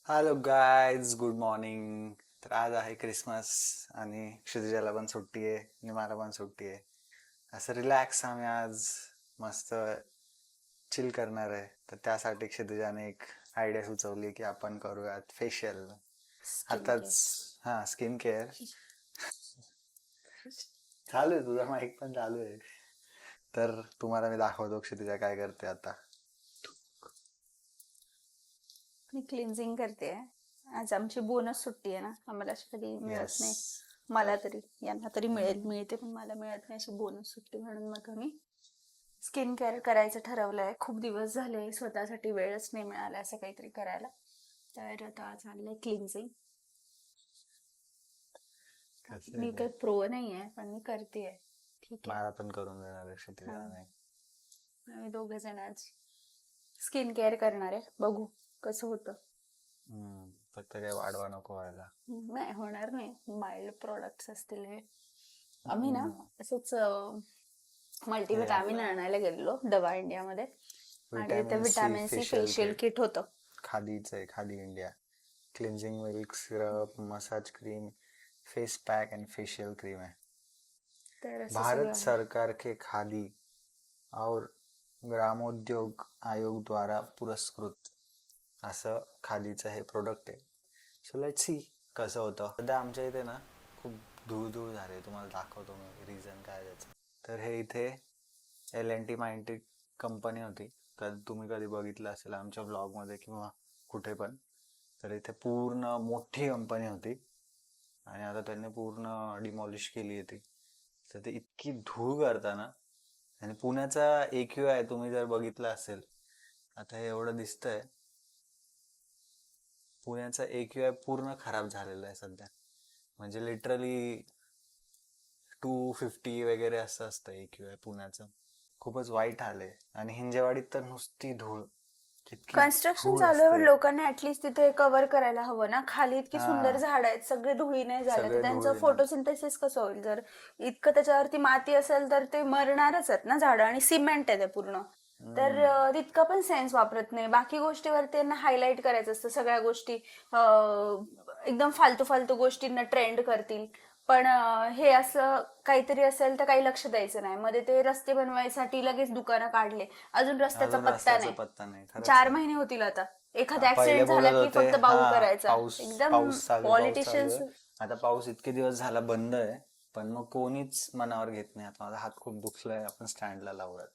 Hello guys, good morning. तर आज आहे क्रिसमस आणि क्षितिजाला पण सुट्टी आहे आणि मला पण सुट्टी आहे. असं रिलॅक्स आम्ही आज मस्त चिल करणार आहे. तर त्यासाठी क्षितिजाने एक आयडिया सुचवली की आपण करूयात फेशियल. स्किन आताच. केअर. हां, स्किन केअर चालू आहे, तुझा माईक पण चालू आहे. तर तुम्हाला मी दाखवतो क्षितिजा काय करते आता. मी क्लिन्झिंग करते. आज आमची बोनस सुट्टी आहे ना, आम्हाला अशी कधी येस. मिळत नाही. मला तरी, यांना तरी मिळते पण मला मिळत नाही अशी बोनस सुट्टी, म्हणून मग आम्ही स्किन केअर करायचं ठरवलंय. खूप दिवस झाले स्वतःसाठी वेळच नाही मिळाला असं काहीतरी करायला, तर आता चाललंय क्लिन्झिंग. कसं मी आहे? काही प्रो नाही आहे पण मी करते. ठीक आहे. मला पण करून देणार आहे क्षितिजा. हा, नाही. आम्ही दोघे जण आज स्किन केअर करणार आहे. बघू कसं होतं. फक्त काही वाढवा नको व्हायला. नाही होणार नाही, माइल्ड प्रोडक्ट्स असतील हे. आम्ही ना हम्म. असंच हे मल्टीव्हिटॅमिन आपलं आणायला गेलेलो दवा इंडियामध्ये, आणि तिथे vitamin C vitamin C facial facial kit. Kit होतं. खादीचं आहे, Khadi India. Cleansing milk syrup, massage cream, face pack and facial cream है. तर असं भारत सगळं सरकार के खादी और ग्रामोद्योग आयोग द्वारा पुरस्कृत असं खादीचं हे प्रोडक्ट आहे. सो लेट्स सी कसं होतं. सध्या आमच्या इथे ना खूप धूळ धूळ झाले. तुम्हाला दाखवतो मी रिझन काय त्याचं. तर हे इथे LNT माइंटेक कंपनी होती. तर तुम्ही कधी बघितलं असेल आमच्या ब्लॉगमध्ये किंवा कुठे पण. तर इथे पूर्ण मोठी कंपनी होती आणि आता त्यांनी पूर्ण डिमॉलिश केली आहे ती. तर ते इतकी धूळ करताना. आणि पुण्याचा AQI तुम्ही जर बघितलं असेल, आता हे एवढं दिसतंय, पुण्याचा AQI पूर्ण खराब झालेला आहे सध्या. म्हणजे लिटरली 250 वगैरे असं असतं AQI पुण्याचं. खूपच वाईट आलंय. आणि हिंजेवाडीत तर नुसती धूळ, इतकी कन्स्ट्रक्शन धूळ चालू आहे. असते. लोकांनी ऍटलीस्ट तिथे कव्हर करायला हवं ना. खाली इतकी सुंदर हा, झाड आहेत, सगळे धुळीने झाले, तर सगळे त्यांचं धूळ ना. फोटोसिंथेसिस कसं होईल? जर इतकं त्याच्यावरती माती असेल तर ते मरणारच आहेत ना झाडं, आणि सिमेंट आहे ते पूर्ण. तर तितका पण सेन्स वापरत नाही. बाकी गोष्टीवर त्यांना हायलाईट करायचं असतं सगळ्या गोष्टी. एकदम फालतू फालतू गोष्टींना ट्रेंड करतील. पण हे असं काहीतरी असेल तर काही लक्ष द्यायचं नाही. मध्ये ते रस्ते बनवायसाठी लगेच दुकानं काढले, अजून रस्त्याचा अजून पत्ता रस्त्याचा नाही. पत्ता नाही, खरंच 4 आहे. महिने होतील आता. एखादा पहिले ऍक्सिडेंट झाला बोलत की होते फक्त हा, बाऊल करायचा. पाऊस एकदम पाऊस चालू आहे, पाऊस चालू पॉलिटिशियन्स. आहे. आता पाऊस इतके दिवस झाला बंद आहे, पण मग कोणीच मनावर घेत नाही. आता माझा हात खूप दुखलाय, आपण स्टँडला लावूयात.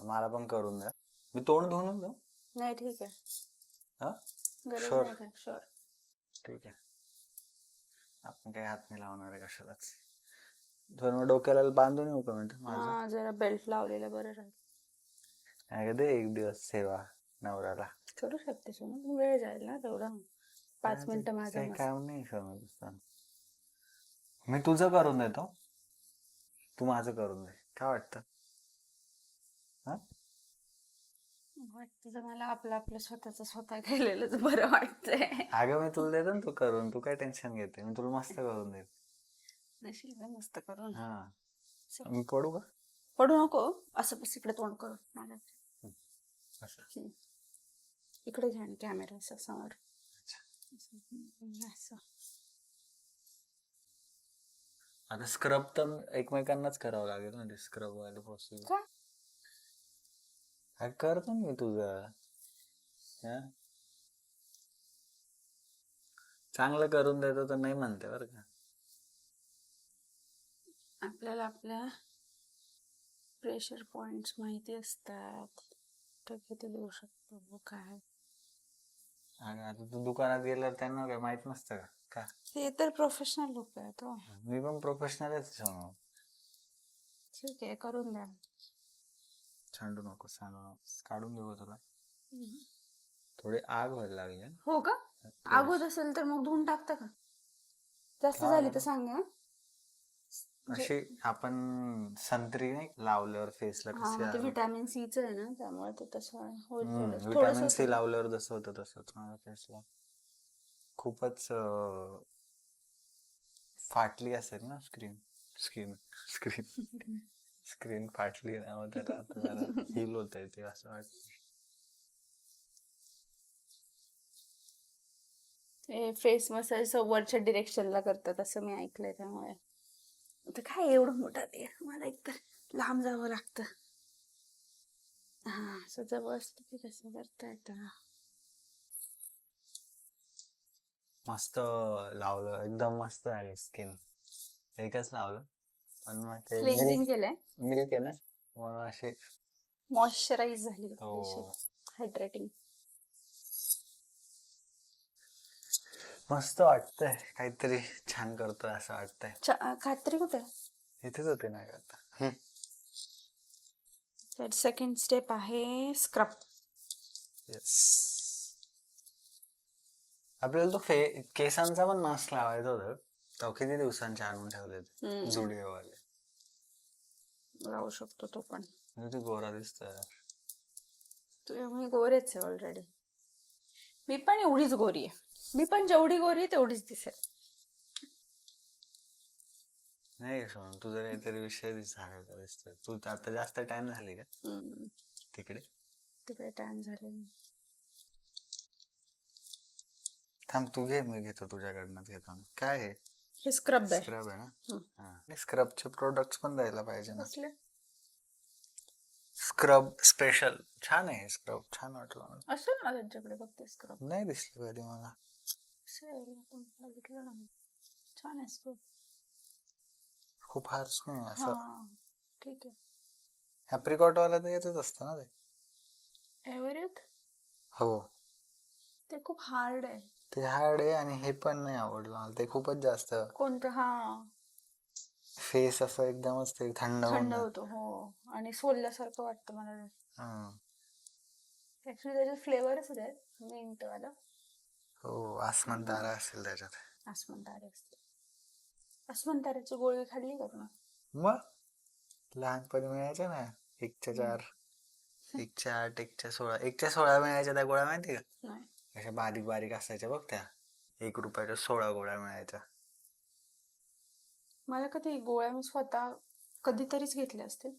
मला पण करून द्या. मी तोंड धुवून देऊ. नाही ठीक आहे, हा, गरज शुअर. नाही काय. शुअर. ठीक आहे. आपण काही हात नाही लावणार आहे कशालाच. तर मग डोक्याला बांधून येऊ का म्हणतो माझं. हा, जरा बेल्ट लावलेलं बरं राहील. काय दे एक दिवस सेवा नवऱ्याला. करू शकते सोनू, पण वेळ जाईल ना तेवढा. 5 मिनिटं माझा काही मस्त. काम नाही समज. मी तुझं करून देतो, तू माझं करून दे. काय वाटतं? हा, वाटतं तर मला आपलं आपलं स्वतःच स्वतः केलेलंच बरं वाटतंय. अगं मी तुला देतो ना तू करून. तू काय टेन्शन घेते, मी तुला मस्त करून देतो. नशील ना मस्त करून. हा, चल. मी पडू का? पडू नको. असं बस इकडे तोंड करून माझ्या. असं. इकडे घ्या कॅमेरा असं समोर. असं. आता स्क्रब तर एकमेकांनाच करावं लागेल ना, ते स्क्रब व्हायला पॉसिबल. का? करतो मी तुझं. हा, चांगलं करून देतो तर नाही म्हणते बरं का. आपल्याला आपल्या प्रेशर पॉइंट्स माहिती असतात, तर किती देऊ शकतो काय. अगं आता तू दुकानात गेल्यावर त्यांना काय माहित नसतं का? का ते तर प्रोफेशनल लोक आहेत हो. मी पण प्रोफेशनलच आहे. ठीक आहे, करून द्या. सांडू नको, सांगू नको. काढून देऊ तुला. थोडी आग व्हायला लागली. हो का? थोडीशी. आगोद असेल तर मग धुवून टाकता का? जास्त हा, झाली तर सांगा. म्हणजे अशी आपण संत्री नाही लावल्यावर फेसला हा, कशी मग ते आग. व्हिटॅमिन सीच आहे ना, त्यामुळे ते तसं होईल. थोडं थोडंसं विटॅमिन सी होतं. लावल्यावर जसं होतं तसंच माझ्या फेसला. खूपच फाटली असेल ना स्क्रीन. स्किन स्क्रीन स्क्रीन फाटली ना, मग त्याला आता जरा हील होत आहे ते असं वाटतं. फेस मसाज वरच्या डिरेक्शनला करतात असं मी ऐकलंय, त्यामुळे आता काय एवढं मोठं ते मला एकतर लांब जावं लागतं. हा असं जवळ असतं की कसं करता येतं. मस्त लावलं, एकदम मस्त झाली स्किन. एकच लावलं पण मग ते क्लिन्झिंग केलंय, मिल्क आहे ना म्हणून असे. मॉइश्चराईज झाली हो हायड्रेटिंग. मस्त वाटतंय, काहीतरी छान करतोय असं वाटतंय. खात्री कुठे? इथेच होते ना आता. तर सेकंड स्टेप आहे स्क्रब. येस, आपल्याला तो केसांचा पण मास्क लावायचा होता, तो किती दिवसांचे आणून ठेवले ते जुडिओवाले. लावू शकतो तो पण. म्हणजे ते गोरा दिसतोय. मी गोरेच आहे ऑलरेडी. मी पण एवढीच गोरी आहे. मी पण जेवढी गोरी आहे तेवढीच दिसेल. नाही सोन, तुझा काहीतरी विषय दिसतोय. तू आता जास्त टाइम झाली का तिकडे? तिकडे टाइम झाले. थांब, तू घे, मी घेतो तुझ्याकडनं. घेतो. काय आहे हे स्क्रब आहे. स्क्रब आहे ना? हा, स्क्रबचे प्रोडक्ट्स पण द्यायला पाहिजे ना. कसले? स्क्रब स्पेशल छान आहे. स्क्रब छान वाटलं मला. असं ना त्यांच्याकडे फक्त स्क्रब नाही दिसलं कधी मला. बघितलं ना, छान आहे स्क्रब. खूप हार्श नाही असं. हा ठीक आहे. ॲप्रिकॉट वाला तर येतच असतं ना ते. एव्हरेट हो, ते खूप हार्ड आहे. ते हार्ड आहे आणि हे पण नाही आवडलं मला, ते खूपच जास्त. कोणतं? हा, फेस असं एकदमच ते थंड थंड होतो. हो, आणि सोलल्यासारखं वाटतं मला. ऍक्च्युली त्याच्यात फ्लेवरच आहे मिंट वाला. हो, आसमान तारा असेल त्याच्यात. अस्मान तारे असते. अस्मान ताऱ्याची गोळी खाल्ली का तुम्ही? मग लहानपणी मिळायच्या ना, 1/4, 1/8, 1/16, 1/16 मिळायच्या त्या गोळ्या, माहिती का? नाही. अशा बारीक बारीक असायच्या बघ त्या. 1 रुपयाच्या 16 गोळ्या मिळायच्या. मला कधी गोळ्या मी स्वतः कधीतरीच घेतल्या असतील.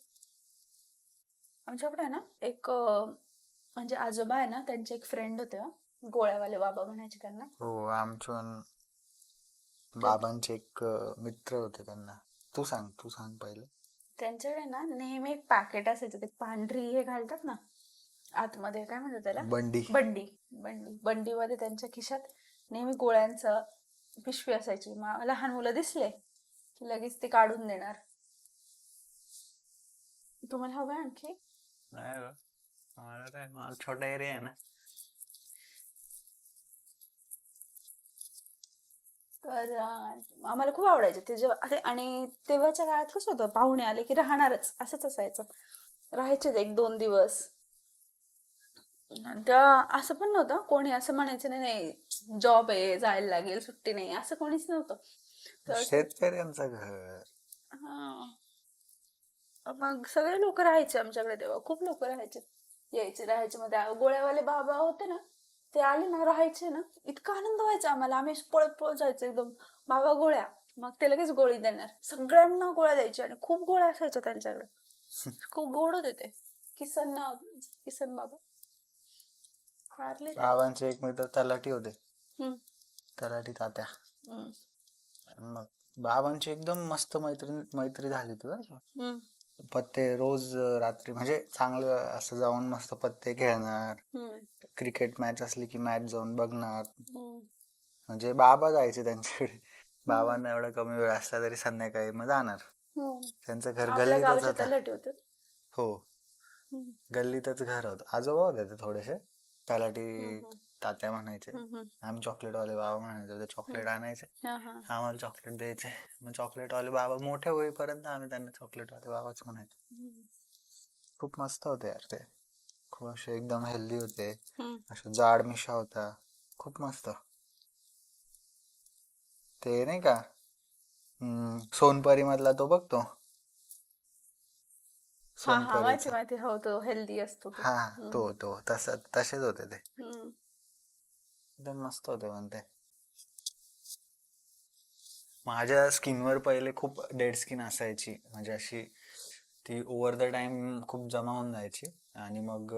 आमच्याकडे ना एक म्हणजे आजोबा आहे ना, त्यांचे एक फ्रेंड होते, गोळ्यावाले बाबा म्हणायचे त्यांना. हो, आमच्या बाबांचे एक मित्र होते त्यांना. तू सांग पहिले. त्यांच्याकडे ना नेहमी एक पॅकेट असायचं, ते पांढरी हे घालतात ना आतमध्ये, काय म्हणतात त्याला? बंडी. बंडी. बंडीमध्ये त्यांच्या खिशात नेहमी गोळ्यांचं पिशवी असायची. लहान मुलं दिसले की लगेच ते काढून देणार. तुम्हाला हवं आणखी? नाही ग, मला छोटा एरिया आहे ना. तर आम्हाला खूप आवडायचे ते जेव्हा. आणि तेव्हाच्या काळात कसं होतं, पाहुणे आले की राहणारच असंच असायचं. राहायचे 1-2 दिवस. तेव्हा असं पण नव्हतं कोणी असं म्हणायचं नाही जॉब आहे जायला लागेल, सुट्टी नाही, असं कोणीच नव्हतं. शेतकऱ्यांचं घर. हा, मग सगळे लोक राहायचे आमच्याकडे तेव्हा. खूप लोक राहायचे, यायचे राहायचे. मध्ये गोळ्यावाले बाबा होते ना, ते आले ना, राहायचे ना, इतका आनंद व्हायचा आम्हाला. आम्ही पळत पळत जायचो एकदम, बाबा गोळ्या. मग ते लगेच गोळी देणार. सगळ्यांना गोळ्या द्यायच्या आणि खूप गोळ्या असायच्या त्यांच्याकडे. खूप गोड होते ते. किसन बाबा. बाबांचे एक मित्र तलाठी होते, तलाठी तात्या. मग बाबांची एकदम मस्त मैत्री झाली तुझा. पत्ते रोज रात्री, म्हणजे चांगलं असं जाऊन मस्त पत्ते खेळणार. क्रिकेट मॅच असली की मॅच जाऊन बघणार. म्हणजे बाबा जायचे त्यांच्याकडे. बाबांना एवढा कमी वेळ असला तरी संध्याकाळी मग जाणार. त्यांचं घर गल्लीतच होतं. हो, गल्लीतच घर होतं. आजोबा होते ते थोडेसे, तलाठी तात्या म्हणायचे. आम्ही चॉकलेटवाले बाबा म्हणायचो. ते चॉकलेट आणायचे, आम्हाला चॉकलेट द्यायचे. मग चॉकलेटवाले बाबा मोठे होईपर्यंत आम्ही त्यांना चॉकलेटवाले बाबाच म्हणायचो. खूप मस्त होते यार ते. खूप असे एकदम हेल्दी होते. असे जाड मिशा होता. खूप मस्त. ते नाही का सोनपरी मधला तो बघतो. माहिती. हो, तो हेल्दी असतो. हा, तो तसेच होते ते. एकदम मस्त होते म्हणते. माझ्या स्किनवर पहिले खूप डेड स्किन असायची, म्हणजे अशी ती ओव्हर द टाइम खूप जमा होऊन जायची. आणि मग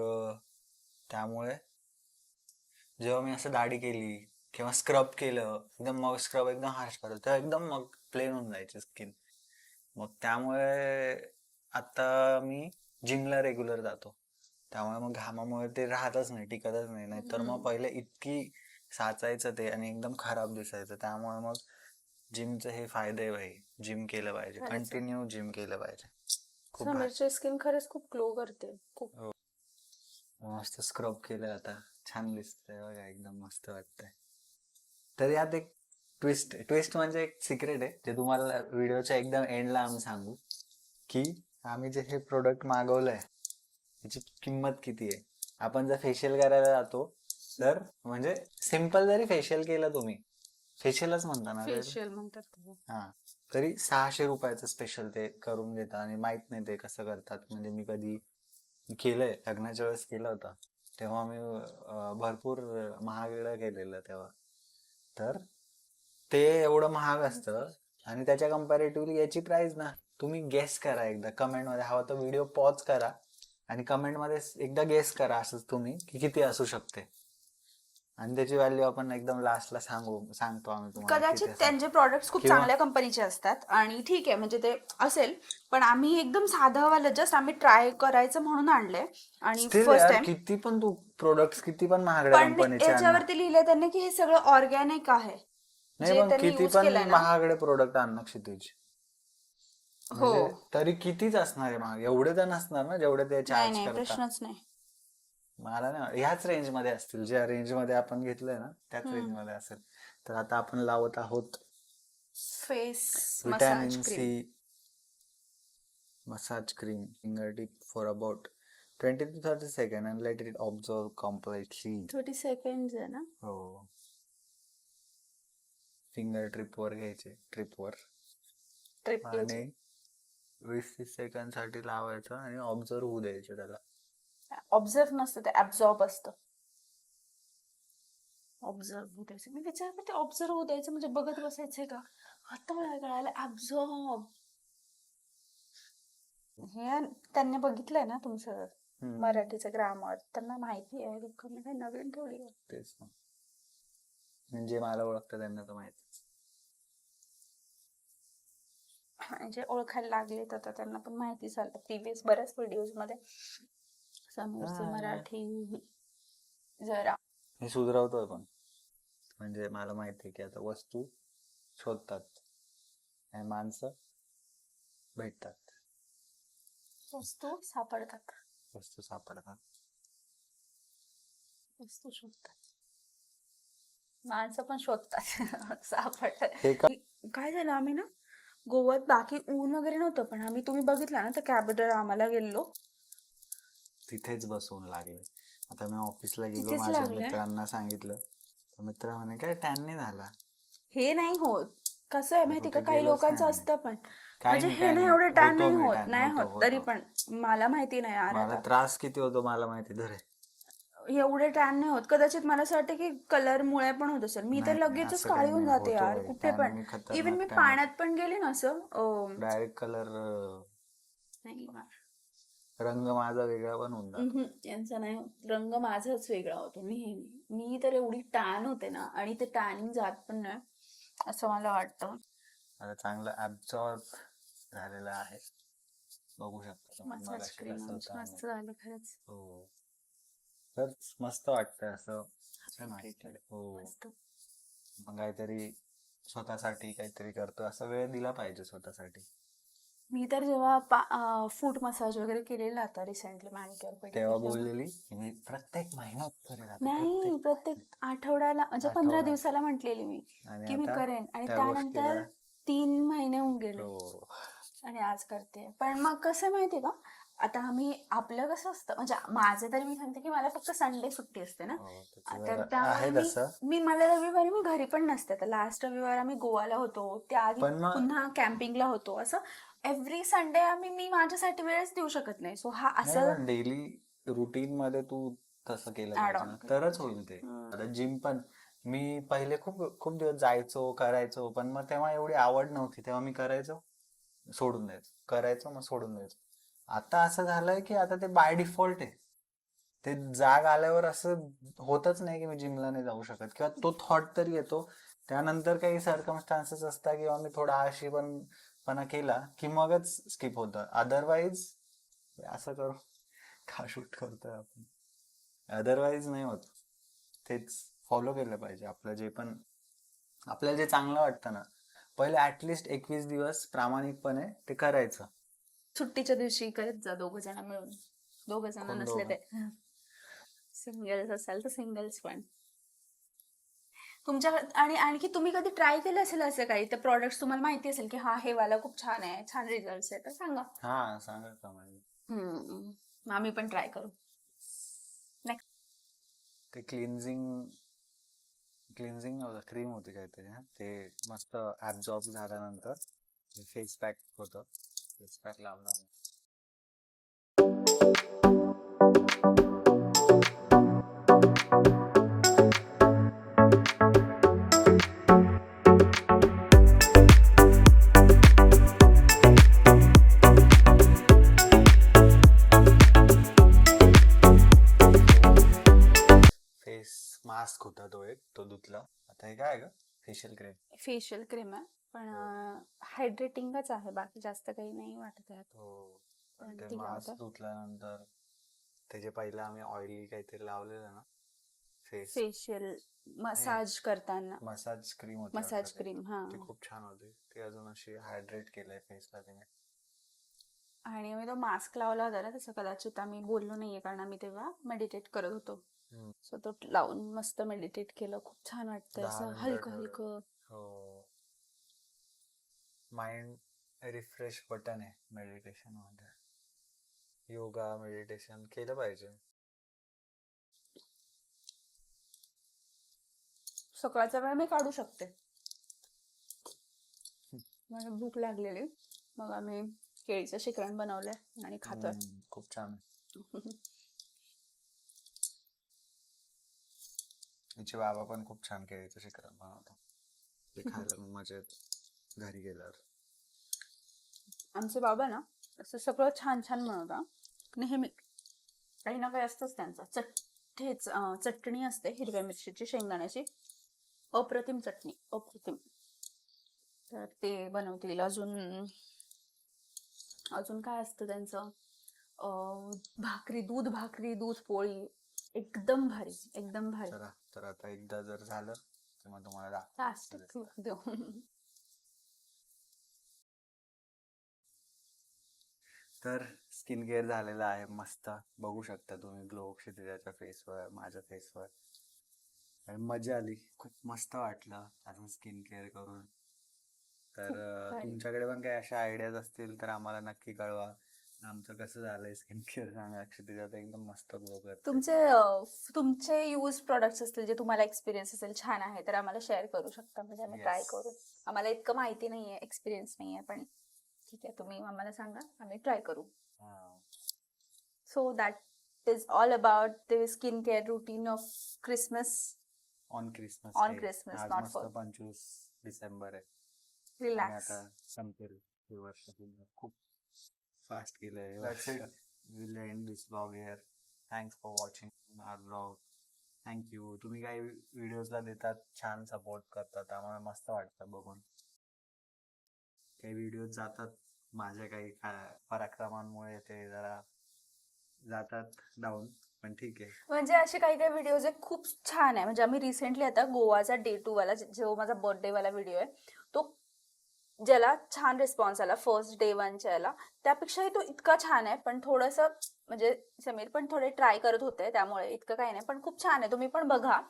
त्यामुळे जेव्हा मी असं दाढी केली, किंवा स्क्रब केलं एकदम, मग स्क्रब एकदम हार्श करतो तेव्हा एकदम मग प्लेन होऊन जायची स्किन. मग त्यामुळे आता मी जिमला रेग्युलर जातो, त्यामुळे मग घामामुळे ते राहतच नाही, टिकतच नाही. नाहीतर मग पहिले इतकी साचायचं ते आणि एकदम खराब दिसायचं. त्यामुळे मग जिमचे हे फायदे आहे भाई. जिम केलं पाहिजे, खरंच आहे. कंटिन्यू जिम केलं पाहिजे. खूप भारी. समीरची स्किन खरंच खूप ग्लो करते खूप. मस्त स्क्रब केलं आता, छान दिसतंय बघा, एकदम मस्त वाटतंय. तर यात एक ट्विस्ट म्हणजे एक सिक्रेट आहे, जे तुम्हाला व्हिडिओच्या एकदम एंडला आम्ही सांगू, की आम्ही जे हे प्रोडक्ट मागवलंय त्याची किंमत किती आहे. आपण जर फेशियल करायला जातो तर म्हणजे सिम्पल जरी फेशियल केलं तुम्ही, फेशियलच म्हणता ना त्याला? फेशियल म्हणतात त्याला. हा, तरी 600 रुपयाचं स्पेशल ते करून देतात. आणि माहित नाही ते कसं करतात, म्हणजे मी कधी केलंय, लग्नाच्या वेळेस केलं होतं तेव्हा मी भरपूर महागडं केलेलं तेव्हा. तर ते एवढं महाग असतं आणि त्याच्या कम्पॅरेटिव्हली याची प्राइस ना, तुम्ही गेस करा एकदा कमेंट मध्ये. हवा तर व्हिडिओ पॉज करा आणि कमेंट मध्ये एकदा गेस करा असंच तुम्ही, की किती असू शकते. आणि त्याची व्हॅल्यू आपण एकदम लास्टला सांगतो आम्ही तुम्हाला कदाचित किती असेल. त्यांचे प्रॉडक्ट्स खूप किंवा- चांगल्या कंपनीचे असतात आणि ठीक आहे म्हणजे ते असेल, पण आम्ही एकदम साधंवालं जस्ट आम्ही ट्राय करायचं म्हणून आणलंय आणि Still फर्स्ट यार, टाइम. किती पण तू प्रोडक्ट्स किती पण महागड्या पण कंपनीचे आण ना. याच्यावरती लिहिलंय त्यांनी की हे सगळं ऑर्गॅनिक आहे नाही, जे पण त्यांनी किती यूज पण केलंय ना. महागडे प्रोडक्ट आण ना क्षितिज, हो, म्हणजे तरी कितीच असणार आहे महाग. एवढे तर नसणार ना जेवढे ते नाही चार्ज नाही करतात. प्रश्नच नाही. मला नाही, ह्याच रेंज मध्ये असतील, ज्या रेंज मध्ये आपण घेतलंय ना त्याच रेंज मध्ये असेल. तर आता आपण लावत आहोत face vitamin massage C cream. Massage cream, finger tip for about 20 to 30 second and let it absorb completely. 30 second आहे ना. हो, फिंगर ट्रिपवर घ्यायचे, ट्रिपवर, ट्रिप आणि 20-30 सेकंड साठी लावायचं आणि ऑब्झर्व होऊ द्यायचं त्याला. ऑब्झर्व नसतं ते ऍब्झॉर्ब असतं. ऑब्झर्व होऊ द्यायचं. मी विचार करते ऑब्झर्व होऊ द्यायचं म्हणजे बघत बसायचंय का, आता मला कळालं ऍब्झॉर्ब. हे त्यांनी बघितलंय ना तुमचं मराठीचं ग्रामर, त्यांना माहिती आहे. लोकांना काही नवीन थोडी आहे. तेच ना, म्हणजे मला ओळखतं त्यांना तर माहितीच. म्हणजे ओळखायला लागले तर आता त्यांना पण माहिती झालं प्रिव्हियस बऱ्याच व्हिडिओज मध्ये. समीरचे मराठी जरा मी सुधरवतोय पण, म्हणजे मला माहिती आहे की आता वस्तू शोधतात आणि माणसं भेटतात. वस्तू सापडतात, वस्तू सापडतात, वस्तू शोधतात, माणसं पण शोधतात सापडतात. हे का? काय झालं, आम्ही ना गोव्यात बाकी ऊन वगैरे नव्हतं, पण आम्ही तुम्ही बघितला ना तर कॅबद्दल आम्हाला गेलो तिथेच बसवून लागले. आता मी ऑफिसला गेलो, तिथेच माझ्या लागले. मित्रांना सांगितलं, तर मित्र म्हणे काय टॅन नाही झाला. हे नाही होत. कसं आहे माहिती का, कुठे काही गेलोच लोकांचं नाही. असतं पण काही म्हणजे नाही, हे काही नाही नाही. एवढं टॅन होतो नाही मी होत, tan, नाही होतो, होत तरी होतो. पण मला माहिती नाही यार. मला आता त्रास किती होतो मला माहिती. धरे एवढे टॅन नाही होत. कदाचित मला असं वाटतं की कलर मुळे पण होत असेल. मी तर नाही, लगेचच असं काळी काही होऊन नाही. जाते होतो यार बाई, कुठे tan पण. मी खतरनाक इव्हन मी tan पाण्यात पण गेले ना असं डायरेक्ट कलर, नाही रंग माझा वेगळा पण होऊन जातो. यांचा नाही होत. रंग माझाच वेगळा होतो नेहमी. मी तर एवढी टॅन होते ना, आणि ते टॅनिंग जात पण नाही असं मला वाटतं. आता चांगलं ऍब्झॉर्ब झालेलं आहे, बघू शकता तुम्ही. मसाज मगाशी क्रीम कसं होतं मस्त आम्ही. झालं खरंच. हो, तर मस्त वाटतंय असं. छान Treated. वाटतंय. हो, मस्त. मग काहीतरी स्वतःसाठी काहीतरी करतो, असा वेळ दिला पाहिजे स्वतःसाठी. मी तर जेव्हा फूट मसाज वगैरे केलेला आता रिसेंटली मॅनिक्युअर तेव्हा पेडिक्युअर, बोललेली की मी प्रत्येक महिन्यात करेल आता, नाही प्रत्येक आठवड्याला म्हणजे 15 आठवड्यात. दिवसाला म्हटलेली मी आणि की मी आता करेन, आणि त्या त्यानंतर गोष्टीला 3 महिने होऊन गेले हो, आणि आज करते. पण मग कसं माहितीये का, आता आम्ही आपलं कसं असतं, म्हणजे माझं तरी मी सांगते की मला फक्त संडे सुट्टी असते ना, हो, त्याचं तर जरा त्यामुळे आहे मी तसं. मी मला रविवारी मी घरी पण नसते. आता लास्ट रविवार आम्ही गोवाला होतो, त्याआधी पण मग- पुन्हा कॅम्पिंगला होतो. असं एव्हरी संडे मी माझ्यासाठी वेळच देऊ शकत नाही. सो हा नाही, असं पण डेली रुटीन मध्ये तू तसं केलं Add पाहिजे on ना, केलं तरच होईल ते. आता जिम पण मी पहिले खूप खूप दिवस जायचो, करायचो, पण मग तेव्हा एवढी आवड नव्हती. तेव्हा मी करायचो, सोडून द्यायचो, करायचो, मग सोडून द्यायचो. आता असं झालंय की आता ते बाय डिफॉल्ट आहे. ते जाग आल्यावर असं होतच नाही की मी जिमला नाही जाऊ शकत, किंवा तो थॉट तरी येतो. त्यानंतर काही सर्कमस्टान्सेस असतात किंवा मी थोडा आळशीपणा केला की मगच स्किप होतं. अदरवाईज असं करू का शूट करतोय आपण, अदरवाईज नाही होत. तेच फॉलो केलं पाहिजे. आपल्याला जे चांगलं वाटतं ना, पहिले ऍटलिस्ट 21 दिवस प्रामाणिकपणे ते करायचं. सुट्टीच्या दिवशी करत जा दोघ जण मिळून. दोघ जण कोण नसले दोघं? ते सिंगल्स असाल तर सिंगल्स पण तुमच्या. आणि आणखी तुम्ही कधी ट्राय केलं असेल असं काही ते प्रॉडक्ट तुम्हाला माहिती असेल की हा हे वाला खूप छान आहे, छान रिझल्ट आहे, तर सांगा. हा सांगा का म्हणजे मग आम्ही पण ट्राय करू. नेक्स्ट ते क्लिन्झिंग नव्हतं, क्रीम होती काहीतरी. ते मस्त ऍब्झॉर्ब झाल्यानंतर फेस पॅक होतं, फेस पॅक लावला. फेस मास्क होता तो एक, तो धुतला. आता हे काय ग, फेशियल क्रीम. फेशियल क्रीम आहे पण हायड्रेटिंगच आहे, बाकी जास्त काही नाही वाटत आहे. हो, पण ते ती मास्क लावतात. धुतल्यानंतर त्याचे पहिलं आम्ही ऑइली काहीतरी लावलेलं ना फेस, फेशियल मसाज करताना मसाज क्रीम होती मसाज वाटतं ते. क्रीम. हा. ती खूप छान होती. ती अजून अशी हायड्रेट केलंय फेसला तिने. आणि मी तो मास्क लावला होता ना, तसं कदाचित आम्ही बोललो नाहीये कारण आम्ही तेव्हा मेडिटेट करत होतो. सो तो लावून मस्त मेडिटेट केलं, खूप छान वाटतंय 10 असं मिनिटं हलकं ठेवलं. हलकं. हो, माइंड रिफ्रेश बटन आहे मेडिटेशन मध्ये. योगा मेडिटेशन केलं पाहिजे. सकाळचा वेळ मी काढू शकते. मला भूक लागलेली, मग आम्ही केळीचं शिकरण बनवलंय आणि खातोय. खूप छान. तिचे बाबा पण खूप छान केळीचं शिकरण बनवतात. ते खायला मग मजा येते घरी गेल्यावर. आमचे बाबा ना असं सगळं छान छान बनवतात नेहमी. काही ना काही असतंच त्यांचं. चटणी असते हिरव्या मिरचीची, शेंगदाण्याची, अप्रतिम चटणी, अप्रतिम. तर ते बनवतील. अजून काय असतं त्यांचं, भाकरी, दूध पोळी, एकदम भारी, एकदम भारी. चला, तर आता एकदा जर झालं तर मग तुम्हाला देऊ. तर स्किन केअर झालेलं आहे मस्त. बघू शकता तुम्ही ग्लो क्षितिजाच्या फेसवर, माझ्या फेसवर. आणि मजा आली, खूप मस्त वाटलं अजून स्किन केअर करून. तर तुमच्याकडे पण काही अशा आयडियाज असतील तर आम्हाला नक्की कळवा. आमचं कसं झालंय स्किन केअर सांगा. क्षितिजा तर एकदम मस्त ग्लो करते. तुमचे यूज प्रोडक्ट्स असतील जे तुम्हाला एक्सपिरियन्स असेल छान आहे, तर आम्हाला शेअर करू शकता, म्हणजे आम्ही ट्राय करू. आम्हाला इतकं माहिती नाहीये, एक्सपिरियन्स नाहीये, पण ठीक आहे, तुम्ही आम्हाला सांगा, आम्ही ट्राय करू. So that is all about the skin care routine of Christmas. On Christmas, आज नॉट मस्त फॉर 25 डिसेंबर आहे. रिलॅक्स. आता संपेल हे वर्ष. खूप फास्ट गेलंय. We'll end this vlog here. Thanks for watching our vlog. Thank you. तुम्ही काही व्हिडिओजला देतात, छान सपोर्ट करतात, आम्हाला मस्त वाटतं बघून. काही व्हिडिओ जातात माझ्या काही पराक्रमांमुळे, ते जरा जातात डाऊन, पण ठीक आहे. म्हणजे असे काही काही व्हिडिओ जे खूप छान आहे. म्हणजे आम्ही रिसेंटली आता गोवाचा Day 2 वाला, जो माझा बर्थडे वाला व्हिडिओ आहे, तो ज्याला छान रिस्पॉन्स आला फर्स्ट Day 1च्या याला, त्यापेक्षाही तो इतका छान आहे. पण थोडस म्हणजे समीर पण थोडे ट्राय करत होते, त्यामुळे इतकं काही नाही, पण खूप छान आहे. तुम्ही पण बघा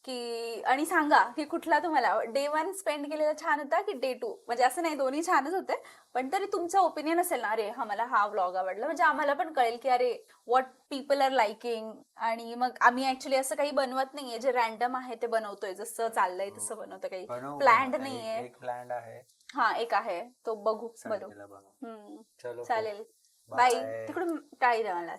की, आणि सांगा की कुठला तुम्हाला Day 1 स्पेंड केलेला छान होता की Day 2. म्हणजे असं नाही, दोन्ही छानच होते, पण तरी तुमचं ओपिनियन असेल ना, अरे मला हा व्लॉग आवडला, म्हणजे आम्हाला पण कळेल की अरे व्हॉट पीपल आर लाइकिंग. आणि मग आम्ही ऍक्च्युली असं काही बनवत नाहीये जे रॅन्डम आहे ते बनवतोय, जसं चाललंय तसं बनवतोय, काही प्लॅन्ड नाहीये. एक प्लॅन्ड आहे. हा, एक आहे, तो बघू. चलो, चालेल, बाय. तिकडून टाळी द्या मला.